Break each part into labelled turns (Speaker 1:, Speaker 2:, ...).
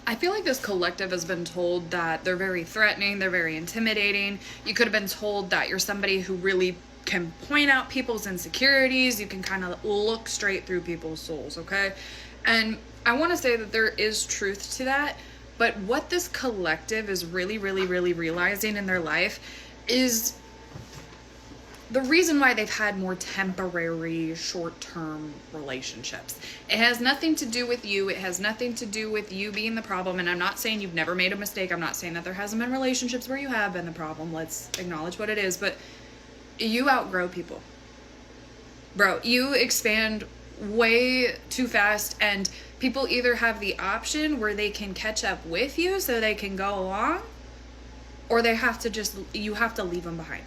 Speaker 1: I feel like this collective has been told that they're very threatening, they're very intimidating. You could have been told that you're somebody who really can point out people's insecurities. You can kind of look straight through people's souls, okay? And I want to say that there is truth to that, but what this collective is really, really, really realizing in their life is the reason why they've had more temporary, short-term relationships. It has nothing to do with you. It has nothing to do with you being the problem. And I'm not saying you've never made a mistake. I'm not saying that there hasn't been relationships where you have been the problem. Let's acknowledge what it is. But you outgrow people. Bro, you expand way too fast, and people either have the option where they can catch up with you so they can go along, or they have to you have to leave them behind.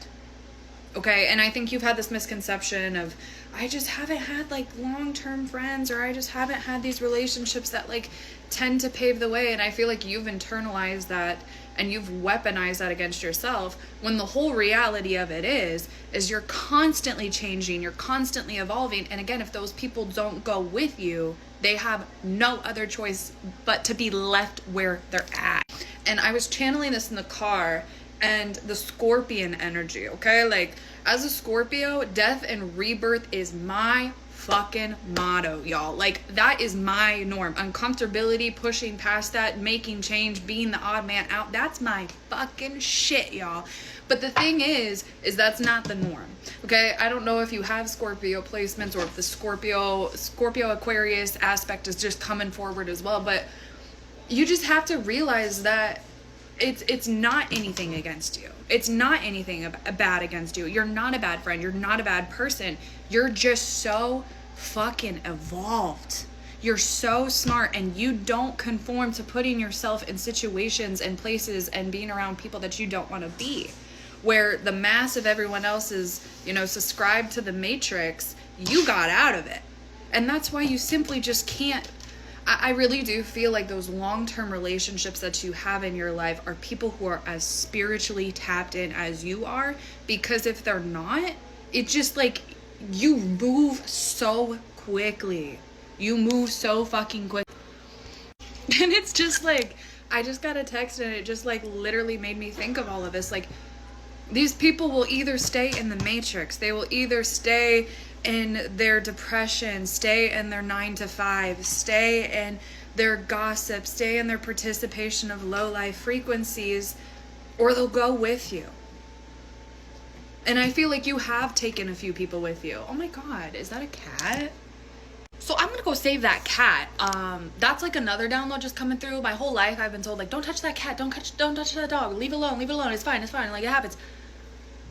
Speaker 1: Okay, and I think you've had this misconception of, I just haven't had like long-term friends, or I just haven't had these relationships that like tend to pave the way. And I feel like you've internalized that and you've weaponized that against yourself, when the whole reality of it is you're constantly changing, you're constantly evolving. And again, if those people don't go with you, they have no other choice but to be left where they're at. And I was channeling this in the car, and the scorpion energy, okay? Like, as a Scorpio, death and rebirth is my fucking motto, y'all. Like, that is my norm. Uncomfortability, pushing past that, making change, being the odd man out, that's my fucking shit, y'all. But the thing is that's not the norm, okay? I don't know if you have Scorpio placements, or if the Scorpio Aquarius aspect is just coming forward as well, but you just have to realize that it's not anything against you. It's not anything bad against you. You're not a bad friend. You're not a bad person. You're just so fucking evolved. You're so smart, and you don't conform to putting yourself in situations and places and being around people that you don't want to be. Where the mass of everyone else is, subscribed to the matrix, you got out of it. And that's why you simply just can't. I really do feel like those long-term relationships that you have in your life are people who are as spiritually tapped in as you are, because if they're not, it's just like you move so quickly. You move so fucking quick. And it's just like, I just got a text and it just like literally made me think of all of this. Like, these people will either stay in the matrix, they will either stay in their depression, stay in their 9 to 5, stay in their gossip, stay in their participation of low life frequencies, or they'll go with you. And I feel like you have taken a few people with you. Oh my God, is that a cat? So I'm gonna go save that cat. That's like another download just coming through. My whole life I've been told, like, don't touch that cat, don't touch that dog, leave it alone, it's fine, like, it happens.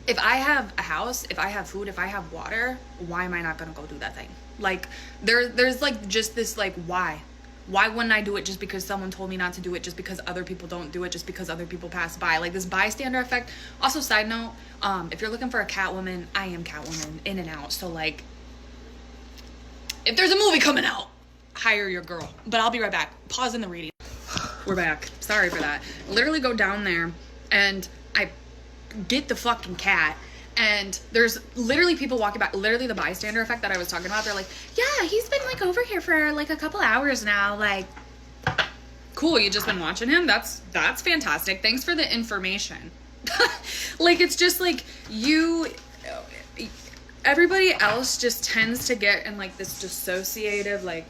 Speaker 1: If I have a house, if I have food, if I have water, why am I not gonna go do that thing? Like, there's like just this like, why wouldn't I do it just because someone told me not to do it, just because other people don't do it, just because other people pass by? Like, this bystander effect. Also, side note, if you're looking for a Catwoman, I am Catwoman, in and out. So like, if there's a movie coming out, hire your girl. But I'll be right back. Pause in the reading. We're back. Sorry for that. Literally go down there and I get the fucking cat, and there's literally people walking by. Literally the bystander effect that I was talking about. They're like, yeah, he's been like over here for like a couple hours now. Like, cool, you just been watching him? That's fantastic. Thanks for the information. Like, it's just like everybody else just tends to get in like this dissociative, like,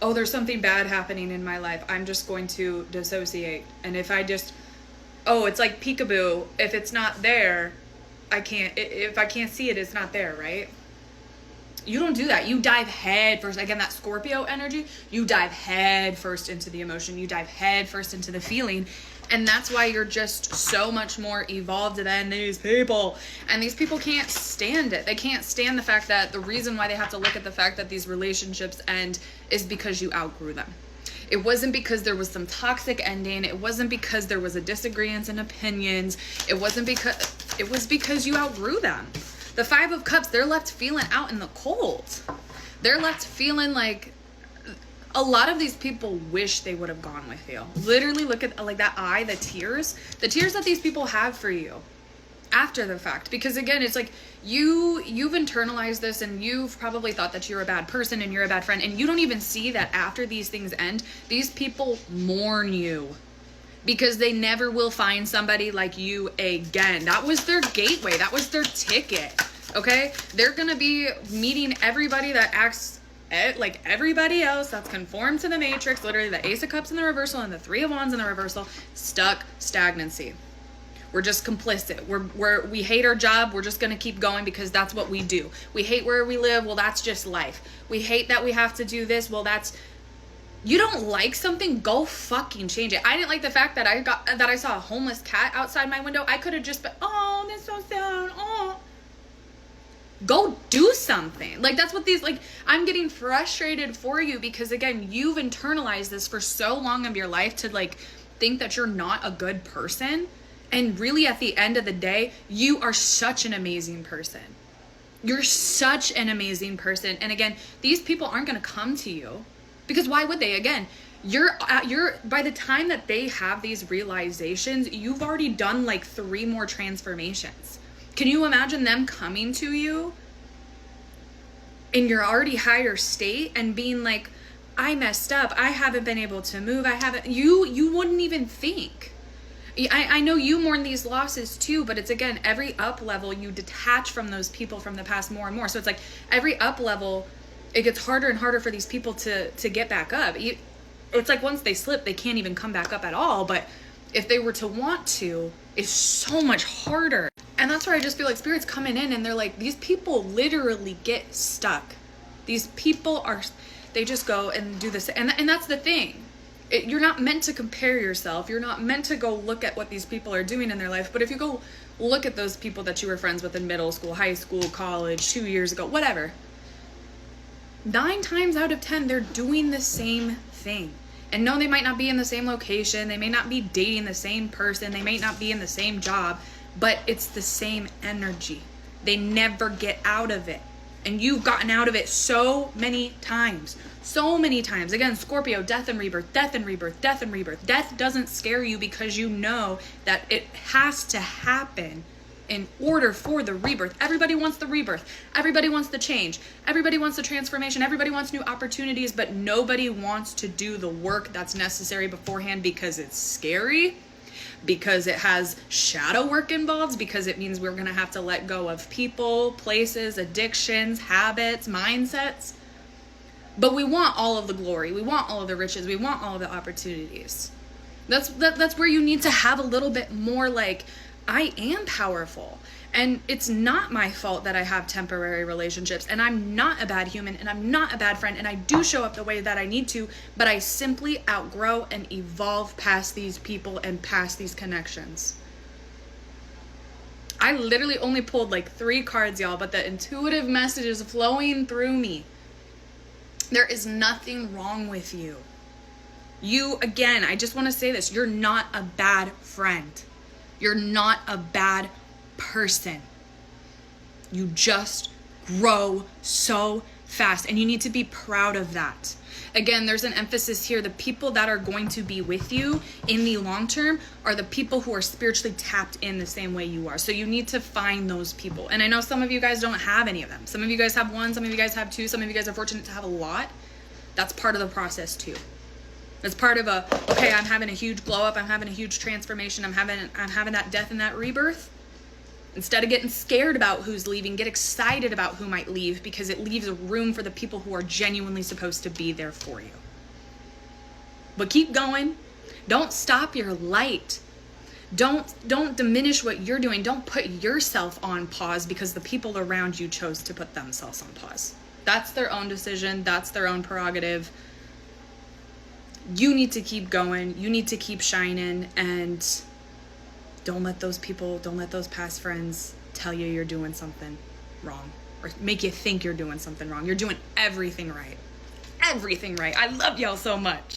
Speaker 1: oh, there's something bad happening in my life, I'm just going to dissociate. And if I just, oh, it's like peekaboo, if it's not there, if I can't see it, it's not there, right? You don't do that. You dive head first. Again, that Scorpio energy, you dive head first into the emotion, you dive head first into the feeling. And that's why you're just so much more evolved than these people. And these people can't stand it. They can't stand the fact that the reason why they have to look at the fact that these relationships end is because you outgrew them. It wasn't because there was some toxic ending. It wasn't because there was a disagreement in opinions. It was because you outgrew them. The 5 of Cups, they're left feeling out in the cold. They're left feeling like a lot of these people wish they would have gone with you. Literally look at like that eye, the tears that these people have for you. after the fact, because again, it's like you've internalized this, and you've probably thought that you're a bad person and you're a bad friend, and you don't even see that after these things end, these people mourn you because they never will find somebody like you again. That was their gateway, that was their ticket. Okay, they're gonna be meeting everybody that acts like everybody else, that's conformed to the matrix, literally the Ace of Cups in the reversal and the Three of Wands in the reversal. Stuck, stagnancy. We're just complicit. We hate our job. We're just going to keep going because that's what we do. We hate where we live. Well, that's just life. We hate that we have to do this. Well, you don't like something, go fucking change it. I didn't like the fact that I saw a homeless cat outside my window. I could have just been, oh, that's so sad. Oh, go do something. Like, that's what I'm getting frustrated for you because, again, you've internalized this for so long of your life to think that you're not a good person. And really, at the end of the day, you are such an amazing person. You're such an amazing person. And again, these people aren't going to come to you because why would they? Again, you're by the time that they have these realizations, you've already done 3 more transformations. Can you imagine them coming to you in your already higher state and being like, I messed up, I haven't been able to move, you wouldn't even think. I know you mourn these losses too, but it's, again, every up level you detach from those people from the past more and more. So it's like every up level, it gets harder and harder for these people to get back up. It's like once they slip, they can't even come back up at all. But if they were to want to, it's so much harder. And that's where I just feel like Spirit's coming in and they're like, these people literally get stuck. These people they just go and do this. And that's the thing. You're not meant to compare yourself. You're not meant to go look at what these people are doing in their life. But if you go look at those people that you were friends with in middle school, high school, college, 2 years ago, whatever, 9 times out of 10, they're doing the same thing. And no, they might not be in the same location. They may not be dating the same person. They may not be in the same job, but it's the same energy. They never get out of it. And you've gotten out of it so many times. So many times. Again, Scorpio, death and rebirth, death and rebirth, death and rebirth. Death doesn't scare you because you know that it has to happen in order for the rebirth. Everybody wants the rebirth. Everybody wants the change. Everybody wants the transformation. Everybody wants new opportunities, but nobody wants to do the work that's necessary beforehand because it's scary, because it has shadow work involved, because it means we're going to have to let go of people, places, addictions, habits, mindsets. But we want all of the glory. We want all of the riches. We want all of the opportunities. That's where you need to have a little bit more I am powerful. And it's not my fault that I have temporary relationships, and I'm not a bad human, and I'm not a bad friend, and I do show up the way that I need to, but I simply outgrow and evolve past these people and past these connections. I literally only pulled 3 cards, y'all, but the intuitive message is flowing through me. There is nothing wrong with you. Again, I just want to say this, you're not a bad friend. You're not a bad person. You just grow so fast, and you need to be proud of that. Again, there's an emphasis here. The people that are going to be with you in the long term are the people who are spiritually tapped in the same way you are. So you need to find those people. And I know some of you guys don't have any of them. Some of you guys have 1, some of you guys have 2, some of you guys are fortunate to have a lot. That's part of the process too. It's part of okay, I'm having a huge glow up, I'm having a huge transformation, I'm having that death and that rebirth. Instead of getting scared about who's leaving, get excited about who might leave, because it leaves a room for the people who are genuinely supposed to be there for you. But keep going. Don't stop your light. Don't diminish what you're doing. Don't put yourself on pause because the people around you chose to put themselves on pause. That's their own decision. That's their own prerogative. You need to keep going. You need to keep shining, and don't let those past friends tell you you're doing something wrong or make you think you're doing something wrong. You're doing everything right. Everything right. I love y'all so much.